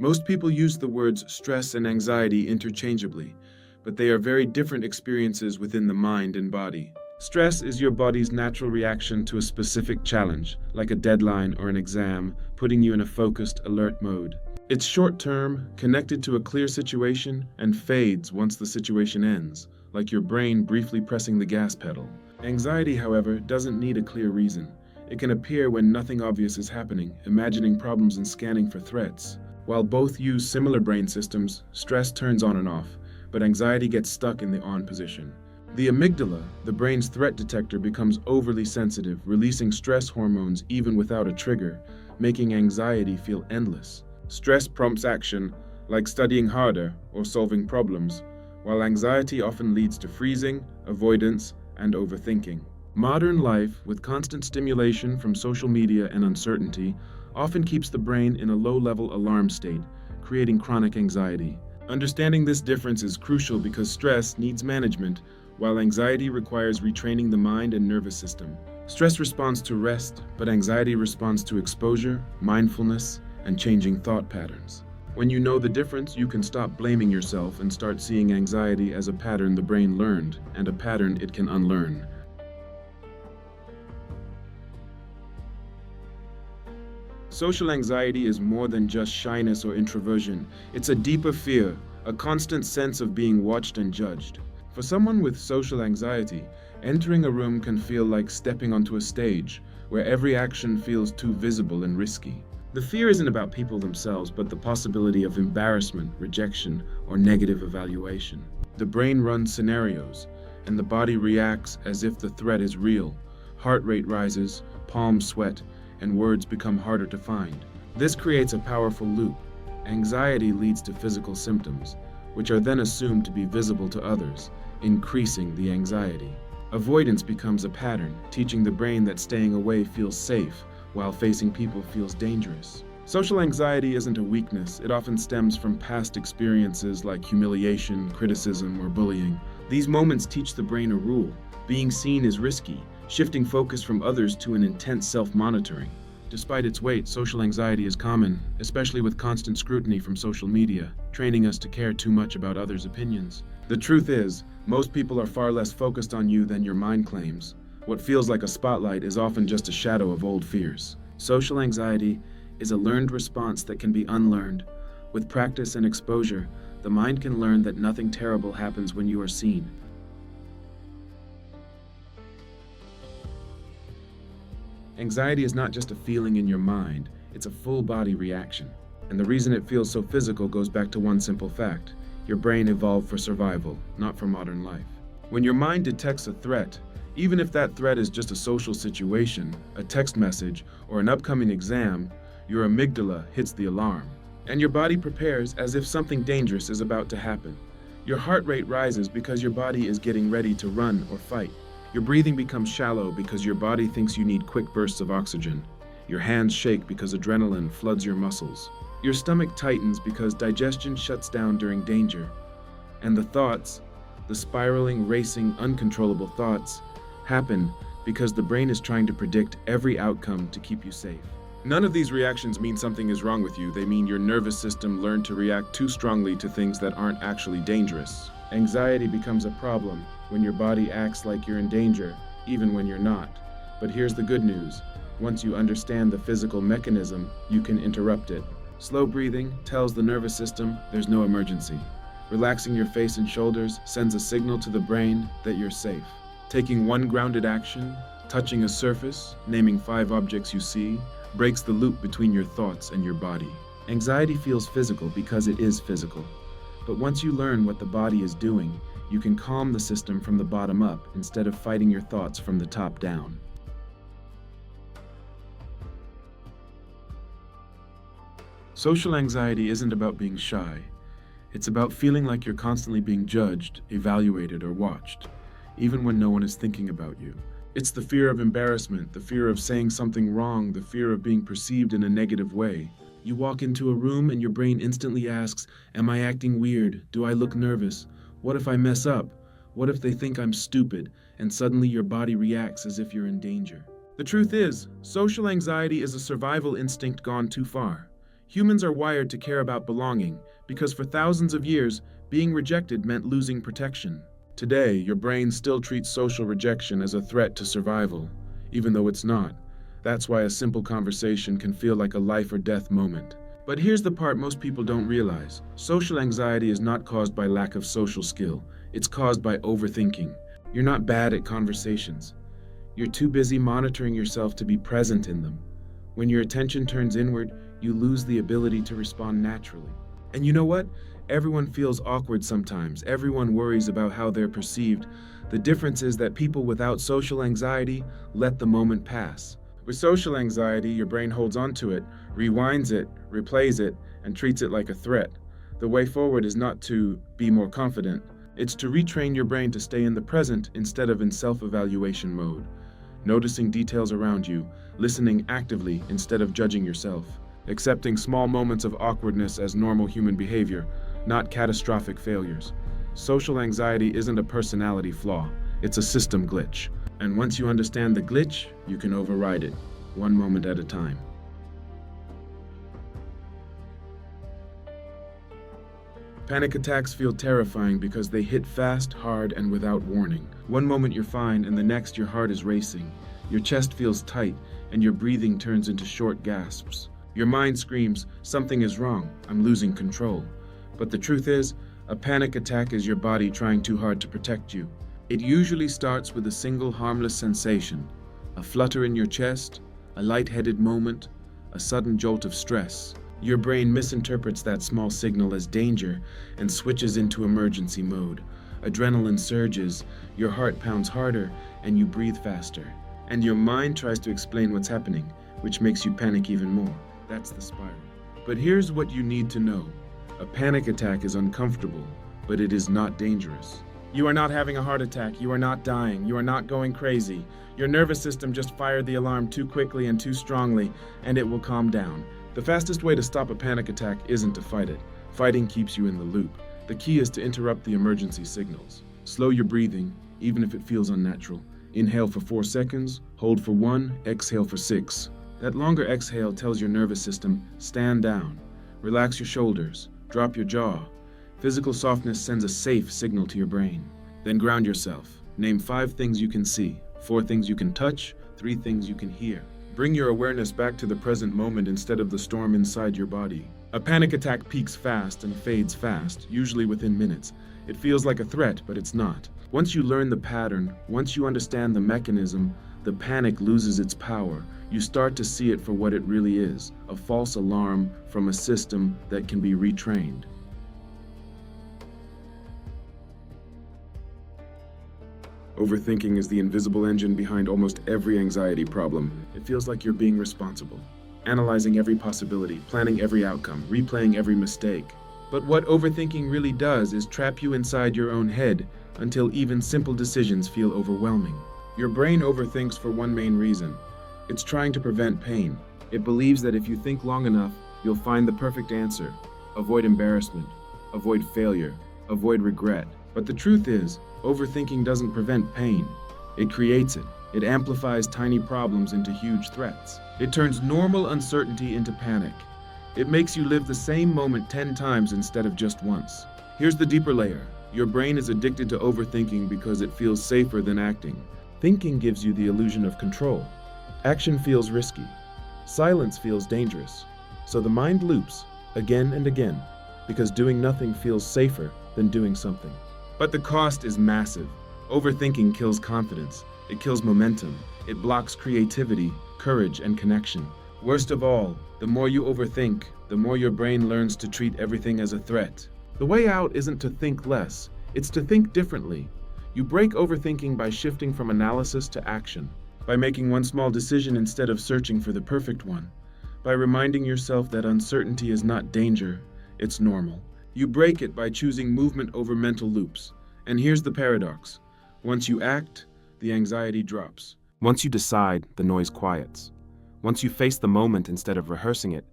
Most people use the words stress and anxiety interchangeably, but they are very different experiences within the mind and body. Stress is your body's natural reaction to a specific challenge, like a deadline or an exam, putting you in a focused, alert mode. It's short-term, connected to a clear situation, and fades once the situation ends, like your brain briefly pressing the gas pedal. Anxiety, however, doesn't need a clear reason. It can appear when nothing obvious is happening, imagining problems and scanning for threats. While both use similar brain systems, stress turns on and off, but anxiety gets stuck in the on position. The amygdala, the brain's threat detector, becomes overly sensitive, releasing stress hormones even without a trigger, making anxiety feel endless. Stress prompts action, like studying harder or solving problems, while anxiety often leads to freezing, avoidance, and overthinking. Modern life, with constant stimulation from social media and uncertainty, often keeps the brain in a low-level alarm state, creating chronic anxiety. Understanding this difference is crucial because stress needs management, while anxiety requires retraining the mind and nervous system. Stress responds to rest, but anxiety responds to exposure, mindfulness, and changing thought patterns. When you know the difference, you can stop blaming yourself and start seeing anxiety as a pattern the brain learned, and a pattern it can unlearn. Social anxiety is more than just shyness or introversion. It's a deeper fear, a constant sense of being watched and judged. For someone with social anxiety, entering a room can feel like stepping onto a stage, where every action feels too visible and risky. The fear isn't about people themselves, but the possibility of embarrassment, rejection, or negative evaluation. The brain runs scenarios, and the body reacts as if the threat is real. Heart rate rises, palms sweat, and words become harder to find. This creates a powerful loop. Anxiety leads to physical symptoms, which are then assumed to be visible to others, increasing the anxiety. Avoidance becomes a pattern, teaching the brain that staying away feels safe, while facing people feels dangerous. Social anxiety isn't a weakness. It often stems from past experiences like humiliation, criticism, or bullying. These moments teach the brain a rule. Being seen is risky, shifting focus from others to an intense self-monitoring. Despite its weight, social anxiety is common, especially with constant scrutiny from social media, training us to care too much about others' opinions. The truth is, most people are far less focused on you than your mind claims. What feels like a spotlight is often just a shadow of old fears. Social anxiety is a learned response that can be unlearned. With practice and exposure, the mind can learn that nothing terrible happens when you are seen. Anxiety is not just a feeling in your mind, it's a full-body reaction. And the reason it feels so physical goes back to one simple fact. Your brain evolved for survival, not for modern life. When your mind detects a threat, even if that threat is just a social situation, a text message, or an upcoming exam, your amygdala hits the alarm. And your body prepares as if something dangerous is about to happen. Your heart rate rises because your body is getting ready to run or fight. Your breathing becomes shallow because your body thinks you need quick bursts of oxygen. Your hands shake because adrenaline floods your muscles. Your stomach tightens because digestion shuts down during danger. And the thoughts, the spiraling, racing, uncontrollable thoughts, happen because the brain is trying to predict every outcome to keep you safe. None of these reactions mean something is wrong with you. They mean your nervous system learned to react too strongly to things that aren't actually dangerous. Anxiety becomes a problem when your body acts like you're in danger, even when you're not. But here's the good news. Once you understand the physical mechanism, you can interrupt it. Slow breathing tells the nervous system there's no emergency. Relaxing your face and shoulders sends a signal to the brain that you're safe. Taking one grounded action, touching a surface, naming 5 objects you see, breaks the loop between your thoughts and your body. Anxiety feels physical because it is physical. But once you learn what the body is doing, you can calm the system from the bottom up instead of fighting your thoughts from the top down. Social anxiety isn't about being shy. It's about feeling like you're constantly being judged, evaluated, or watched, even when no one is thinking about you. It's the fear of embarrassment, the fear of saying something wrong, the fear of being perceived in a negative way. You walk into a room and your brain instantly asks, am I acting weird? Do I look nervous? What if I mess up? What if they think I'm stupid? And suddenly your body reacts as if you're in danger. The truth is, social anxiety is a survival instinct gone too far. Humans are wired to care about belonging because for thousands of years, being rejected meant losing protection. Today, your brain still treats social rejection as a threat to survival, even though it's not. That's why a simple conversation can feel like a life or death moment. But here's the part most people don't realize. Social anxiety is not caused by lack of social skill. It's caused by overthinking. You're not bad at conversations. You're too busy monitoring yourself to be present in them. When your attention turns inward, you lose the ability to respond naturally. And you know what? Everyone feels awkward sometimes. Everyone worries about how they're perceived. The difference is that people without social anxiety let the moment pass. With social anxiety, your brain holds onto it, rewinds it, replays it, and treats it like a threat. The way forward is not to be more confident. It's to retrain your brain to stay in the present instead of in self-evaluation mode. Noticing details around you, listening actively instead of judging yourself. Accepting small moments of awkwardness as normal human behavior, not catastrophic failures. Social anxiety isn't a personality flaw, it's a system glitch. And once you understand the glitch, you can override it, one moment at a time. Panic attacks feel terrifying because they hit fast, hard, and without warning. One moment you're fine, and the next your heart is racing. Your chest feels tight, and your breathing turns into short gasps. Your mind screams, "Something is wrong, I'm losing control." But the truth is, a panic attack is your body trying too hard to protect you. It usually starts with a single harmless sensation, a flutter in your chest, a lightheaded moment, a sudden jolt of stress. Your brain misinterprets that small signal as danger and switches into emergency mode. Adrenaline surges, your heart pounds harder, and you breathe faster. And your mind tries to explain what's happening, which makes you panic even more. That's the spiral. But here's what you need to know. A panic attack is uncomfortable, but it is not dangerous. You are not having a heart attack, you are not dying, you are not going crazy. Your nervous system just fired the alarm too quickly and too strongly, and it will calm down. The fastest way to stop a panic attack isn't to fight it. Fighting keeps you in the loop. The key is to interrupt the emergency signals. Slow your breathing, even if it feels unnatural. Inhale for 4 seconds, hold for 1, exhale for 6. That longer exhale tells your nervous system, stand down. Relax your shoulders, drop your jaw. Physical softness sends a safe signal to your brain. Then ground yourself. Name 5 things you can see, 4 things you can touch, 3 things you can hear. Bring your awareness back to the present moment instead of the storm inside your body. A panic attack peaks fast and fades fast, usually within minutes. It feels like a threat, but it's not. Once you learn the pattern, once you understand the mechanism, the panic loses its power. You start to see it for what it really is, a false alarm from a system that can be retrained. Overthinking is the invisible engine behind almost every anxiety problem. It feels like you're being responsible, analyzing every possibility, planning every outcome, replaying every mistake. But what overthinking really does is trap you inside your own head until even simple decisions feel overwhelming. Your brain overthinks for one main reason. It's trying to prevent pain. It believes that if you think long enough, you'll find the perfect answer. Avoid embarrassment, avoid failure, avoid regret. But the truth is, overthinking doesn't prevent pain. It creates it. It amplifies tiny problems into huge threats. It turns normal uncertainty into panic. It makes you live the same moment 10 times instead of just once. Here's the deeper layer. Your brain is addicted to overthinking because it feels safer than acting. Thinking gives you the illusion of control. Action feels risky. Silence feels dangerous. So the mind loops again and again because doing nothing feels safer than doing something. But the cost is massive. Overthinking kills confidence. It kills momentum. It blocks creativity, courage, and connection. Worst of all, the more you overthink, the more your brain learns to treat everything as a threat. The way out isn't to think less, it's to think differently. You break overthinking by shifting from analysis to action, by making one small decision instead of searching for the perfect one, by reminding yourself that uncertainty is not danger, it's normal. You break it by choosing movement over mental loops. And here's the paradox. Once you act, the anxiety drops. Once you decide, the noise quiets. Once you face the moment instead of rehearsing it,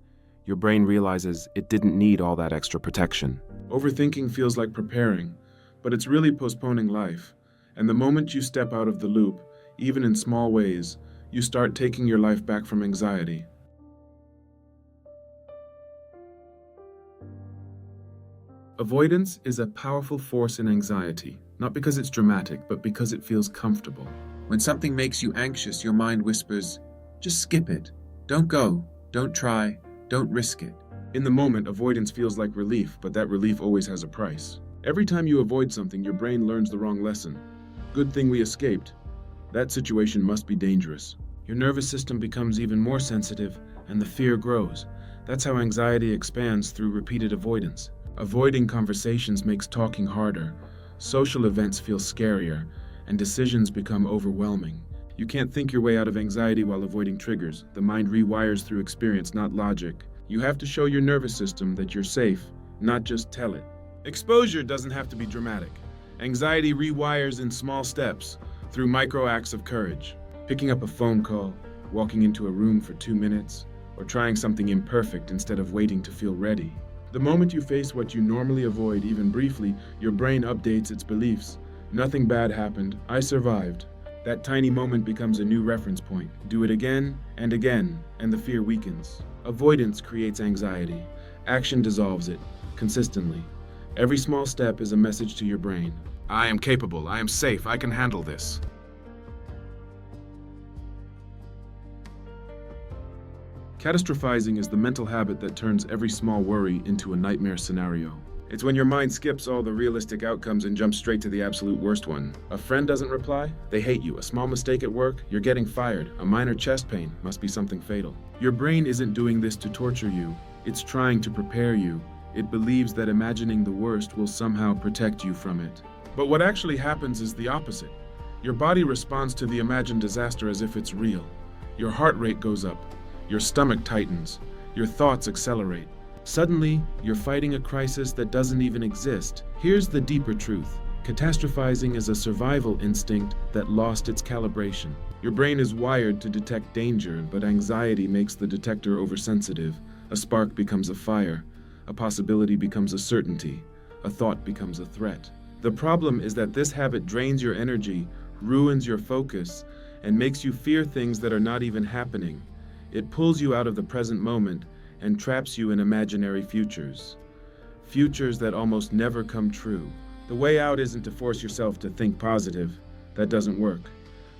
your brain realizes it didn't need all that extra protection. Overthinking feels like preparing, but it's really postponing life. And the moment you step out of the loop, even in small ways, you start taking your life back from anxiety. Avoidance is a powerful force in anxiety, not because it's dramatic, but because it feels comfortable. When something makes you anxious, your mind whispers, just skip it. Don't go. Don't try. Don't risk it. In the moment, avoidance feels like relief, but that relief always has a price. Every time you avoid something, your brain learns the wrong lesson. Good thing we escaped. That situation must be dangerous. Your nervous system becomes even more sensitive, and the fear grows. That's how anxiety expands through repeated avoidance. Avoiding conversations makes talking harder. Social events feel scarier, and decisions become overwhelming. You can't think your way out of anxiety while avoiding triggers. The mind rewires through experience, not logic. You have to show your nervous system that you're safe, not just tell it. Exposure doesn't have to be dramatic. Anxiety rewires in small steps, through micro acts of courage. Picking up a phone call, walking into a room for 2 minutes, or trying something imperfect instead of waiting to feel ready. The moment you face what you normally avoid, even briefly, your brain updates its beliefs. Nothing bad happened. I survived. That tiny moment becomes a new reference point. Do it again, and the fear weakens. Avoidance creates anxiety. Action dissolves it, consistently. Every small step is a message to your brain. I am capable. I am safe. I can handle this. Catastrophizing is the mental habit that turns every small worry into a nightmare scenario. It's when your mind skips all the realistic outcomes and jumps straight to the absolute worst one. A friend doesn't reply? They hate you. A small mistake at work? You're getting fired. A minor chest pain? Must be something fatal. Your brain isn't doing this to torture you. It's trying to prepare you. It believes that imagining the worst will somehow protect you from it. But what actually happens is the opposite. Your body responds to the imagined disaster as if it's real. Your heart rate goes up. Your stomach tightens. Your thoughts accelerate. Suddenly, you're fighting a crisis that doesn't even exist. Here's the deeper truth. Catastrophizing is a survival instinct that lost its calibration. Your brain is wired to detect danger, but anxiety makes the detector oversensitive. A spark becomes a fire. A possibility becomes a certainty. A thought becomes a threat. The problem is that this habit drains your energy, ruins your focus, and makes you fear things that are not even happening. It pulls you out of the present moment and traps you in imaginary futures. Futures that almost never come true. The way out isn't to force yourself to think positive. That doesn't work.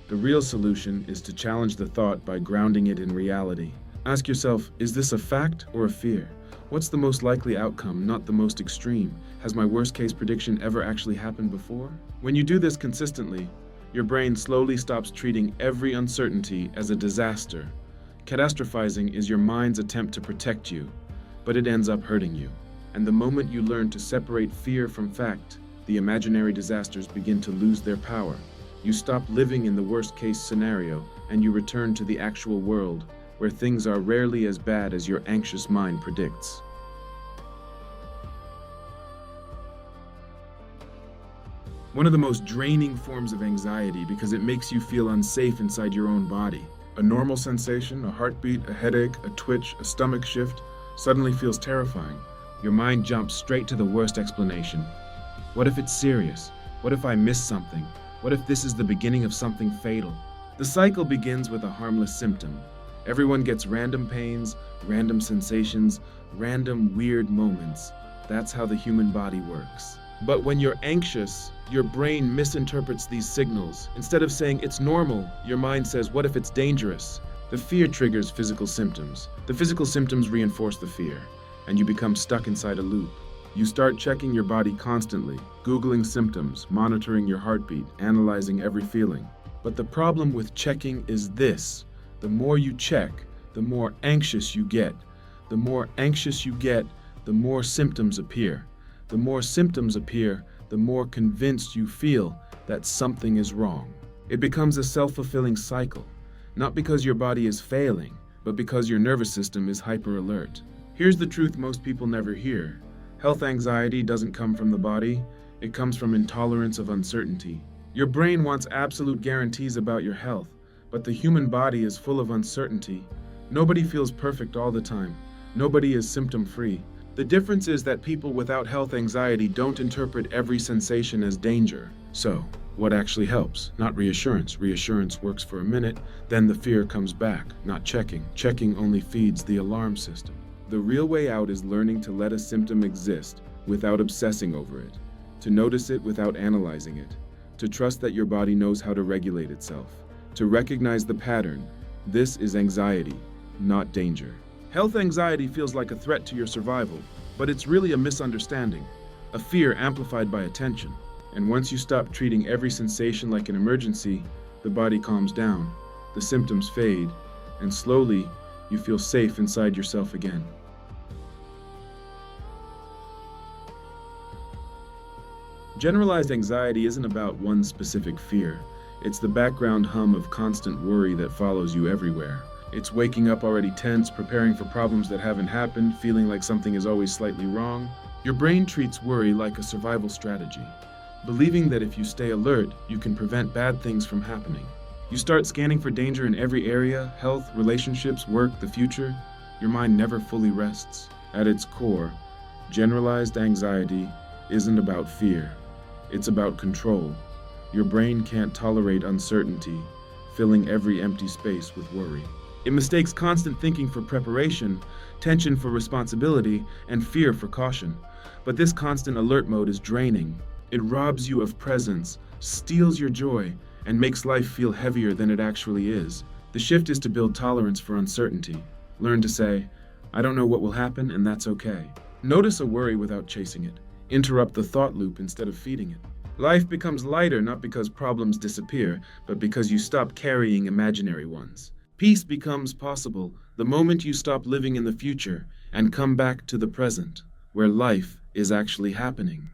The real solution is to challenge the thought by grounding it in reality. Ask yourself, is this a fact or a fear? What's the most likely outcome, not the most extreme? Has my worst-case prediction ever actually happened before? When you do this consistently, your brain slowly stops treating every uncertainty as a disaster. Catastrophizing is your mind's attempt to protect you, but it ends up hurting you. And the moment you learn to separate fear from fact, the imaginary disasters begin to lose their power. You stop living in the worst-case scenario, and you return to the actual world, where things are rarely as bad as your anxious mind predicts. One of the most draining forms of anxiety because it makes you feel unsafe inside your own body. A normal sensation, a heartbeat, a headache, a twitch, a stomach shift, suddenly feels terrifying. Your mind jumps straight to the worst explanation. What if it's serious? What if I miss something? What if this is the beginning of something fatal? The cycle begins with a harmless symptom. Everyone gets random pains, random sensations, random weird moments. That's how the human body works. But when you're anxious, your brain misinterprets these signals. Instead of saying it's normal, your mind says, what if it's dangerous? The fear triggers physical symptoms. The physical symptoms reinforce the fear, and you become stuck inside a loop. You start checking your body constantly, Googling symptoms, monitoring your heartbeat, analyzing every feeling. But the problem with checking is this. The more you check, the more anxious you get. The more anxious you get, the more symptoms appear. The more symptoms appear, the more convinced you feel that something is wrong. It becomes a self-fulfilling cycle, not because your body is failing, but because your nervous system is hyper-alert. Here's the truth most people never hear. Health anxiety doesn't come from the body, it comes from intolerance of uncertainty. Your brain wants absolute guarantees about your health, but the human body is full of uncertainty. Nobody feels perfect all the time. Nobody is symptom-free. The difference is that people without health anxiety don't interpret every sensation as danger. So, what actually helps? Not reassurance. Reassurance works for a minute, then the fear comes back. Not checking. Checking only feeds the alarm system. The real way out is learning to let a symptom exist, without obsessing over it, to notice it without analyzing it, to trust that your body knows how to regulate itself, to recognize the pattern. This is anxiety, not danger. Health anxiety feels like a threat to your survival, but it's really a misunderstanding, a fear amplified by attention. And once you stop treating every sensation like an emergency, the body calms down, the symptoms fade, and slowly you feel safe inside yourself again. Generalized anxiety isn't about one specific fear. It's the background hum of constant worry that follows you everywhere. It's waking up already tense, preparing for problems that haven't happened, feeling like something is always slightly wrong. Your brain treats worry like a survival strategy, believing that if you stay alert, you can prevent bad things from happening. You start scanning for danger in every area: health, relationships, work, the future. Your mind never fully rests. At its core, generalized anxiety isn't about fear. It's about control. Your brain can't tolerate uncertainty, filling every empty space with worry. It mistakes constant thinking for preparation, tension for responsibility, and fear for caution. But this constant alert mode is draining. It robs you of presence, steals your joy, and makes life feel heavier than it actually is. The shift is to build tolerance for uncertainty. Learn to say, "I don't know what will happen, and that's okay." Notice a worry without chasing it. Interrupt the thought loop instead of feeding it. Life becomes lighter not because problems disappear, but because you stop carrying imaginary ones. Peace becomes possible the moment you stop living in the future and come back to the present, where life is actually happening.